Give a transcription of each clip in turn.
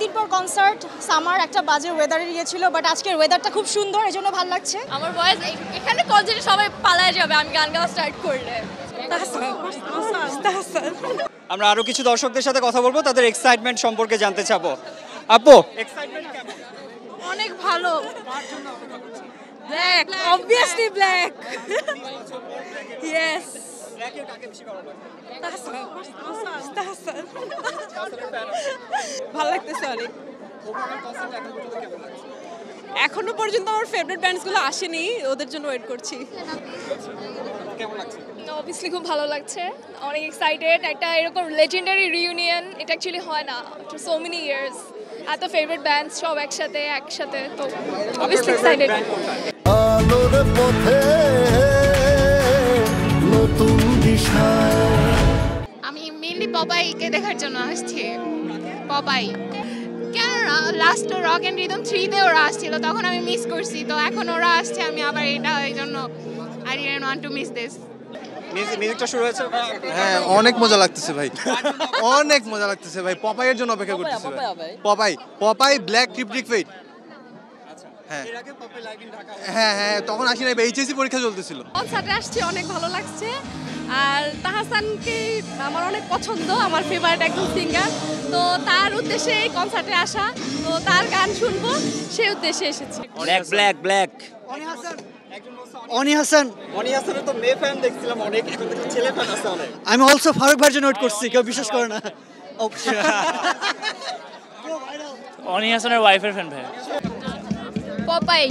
দিন পর concert, summer একটা বাজে ওয়েদারে গিয়েছিল, বাট আজকের ওয়েদারটা খুব সুন্দর, এজন্য ভালো লাগছে। আমার ভয়েস এখানে কনসার্টে সবাই পালায় যাবে আমি গান গাওয়া স্টার্ট করলে। আমরা আরো কিছু দর্শকদের সাথে কথা বলবো, তাদের এক্সাইটমেন্ট সম্পর্কে জানতে চাবো। আপু, এক্সাইটমেন্ট কেমন? অনেক ভালো। Black, obviously black. ইয়েস। ব্ল্যাকের কাকে বেশি ভালো লাগে? ভালো লাগতেছে অনেক। ওভারঅল কনসার্ট এখন পর্যন্ত কেমন লাগছে? এখনো পর্যন্ত আমার ফেভারিট ব্যান্ডসগুলো আসেনি, ওদের জন্য ওয়েট করছি। কেমন লাগছে? অবভিয়াসলি খুব ভালো লাগছে, অনেক এক্সাইটেড। একটা এরকম লেজেন্ডারি রিউনিয়ন, এটা অ্যাকচুয়ালি হয় না আফটার সো মেনি ইয়ার্স। এত ফেভারিট ব্যান্ডস সব একসাথে, তো অবভিয়াসলি এক্সাইটেড। আলোর পথে নতুন দিশা। আমি মেইনলি পপাইকে দেখার জন্য আসছি। পপাই কেননা লাস্ট রক অ্যান্ড রিদম 3-তে ওরা আসছিল, তখন আমি মিস করছি, তো এখন ওরা আসছে, আমি আবার এটা এই জন্য I didn't want to miss this. মিউজিকটা শুরু হয়েছে। হ্যাঁ, অনেক মজা লাগতেছে ভাই, অনেক মজা লাগতেছে ভাই। পপাইয়ের জন্য অপেক্ষা করতেছি ভাই। পপাই ব্ল্যাক ক্রিপ্টিক ফেট। হ্যাঁ এর আগে পপাই লাইভ ইন ঢাকা। হ্যাঁ, তখন আসি নাই, এইচএসসি পরীক্ষা চলতেছিল। কনসার্টে আসছি, অনেক ভালো লাগছে। আর তাহসানকে আমার অনেক পছন্দ, আমার ফেভারিট একজন সিঙ্গার, তো তার উদ্দেশ্যে এই কনসার্টে আসা, তো তার গান শুনবো সেই উদ্দেশ্যে এসেছি। ব্ল্যাক অনি হাসান। অনি হাসানের তো মেয়ে ফ্যান দেখছিলাম অনেক, এখন তো ছেলে ফ্যান আছে অনেক। আমি অলসো ফারুক ভাইয়ের জন্য ওয়েট করছি, কেউ বিশ্বাস করে না। অনি হাসানের ওয়াইফের ফ্যান ভাই। পপাই,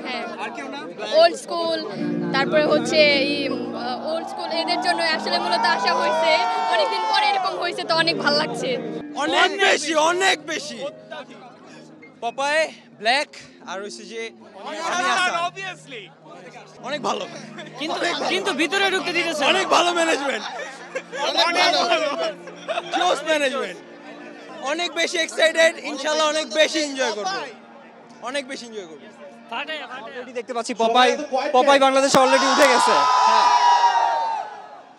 হ্যাঁ, আর কেউ না? ওল্ড স্কুল, তারপরে হচ্ছে ওল্ড স্কুল, এদের জন্য আসলে মূলত আসা হয়েছে। অনেকদিন পরে এরকম হয়েছে, তো অনেক ভালো লাগছে। অনেক বেশি পপাই ব্ল্যাক আর হচ্ছে যে অবভিয়াসলি অনেক ভালো, কিন্তু ভিতরে ঢুকতে দিতেছে অনেক ভালো ম্যানেজমেন্ট, জোস ম্যানেজমেন্ট। অনেক বেশি এক্সাইটেড, ইনশাআল্লাহ অনেক বেশি এনজয় করব, অনেক বেশি এনজয় করব। অলরেডি দেখতে পাচ্ছি পপাই বাংলাদেশ অলরেডি উঠে গেছে।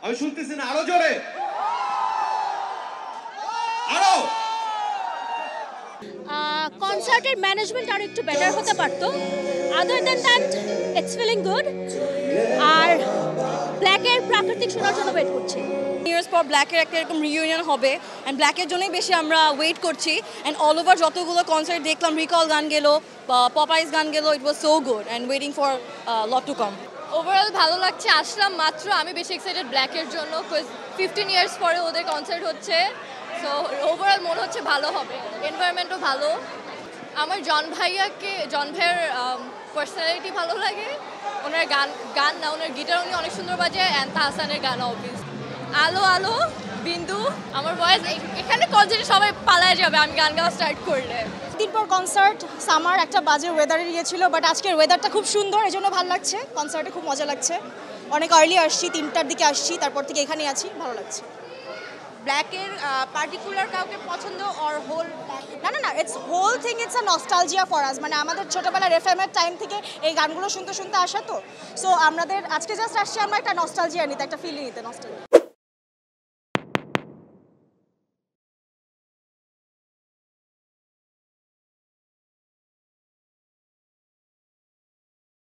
আমি শুনতেছি না, আরো জোরে, আরো। কনসার্টের ম্যানেজমেন্ট আরো একটু বেটার হতে পারতো। Other than that it's feeling good. আর ব্ল্যাকের প্রাকৃতিক শোনার জন্য ওয়েট করছি। ইয়ার্স পর ব্ল্যাকের একটা এরকম রিইউনিয়ন হবে, অ্যান্ড ব্ল্যাকের জন্যই বেশি আমরা ওয়েট করছি। অ্যান্ড অল ওভার যতগুলো কনসার্ট দেখলাম, রিকল গান গেল, পপাইস গান গেল, it was so good and waiting for lot to come. Overall ভালো লাগছে, আসলাম মাত্র। আমি বেশি এক্সাইটেড ব্ল্যাকের জন্য, বিকজ 15 ইয়ার্স পরে ওদের কনসার্ট হচ্ছে, সো ওভারঅল মনে হচ্ছে ভালো হবে, এনভায়রনমেন্টও ভালো। আমার জন ভাইয়ের পার্সোনালিটি ভালো লাগে, ওনার গান না, ওনার গিটার উনি অনেক সুন্দর বাজায়, অ্যান্ড তাহসানের গান অবভিয়াস। আলো বিন্দু, আমার ভয়েস এখানে কনসার্টে সবাই পালায় যাবে আমি গান গাওয়া স্টার্ট করলে। দিন পর কনসার্ট, সামার একটা বাজে ওয়েদারে গিয়েছিল, বাট আজকের ওয়েদারটা খুব সুন্দর, এজন্য ভালো লাগছে। কনসার্টে খুব মজা লাগছে, অনেক আর্লি আসছি, 3টার দিকে আসছি, তারপর থেকে এখানে আছি, ভালো লাগছে। ব্ল্যাকের পার্টিকুলার কাউকে পছন্দ অর হোল? না, it's whole thing, it's a nostalgia for us. মানে আমাদের ছোটবেলার এফএমের টাইম থেকে এই গানগুলো শুনতে আসা, তো সো আমাদের আজকে জাস্ট আসছি আমরা একটা নস্টালজিয়া নিতে, একটা ফিল নিতে, নস্টালজিয়া।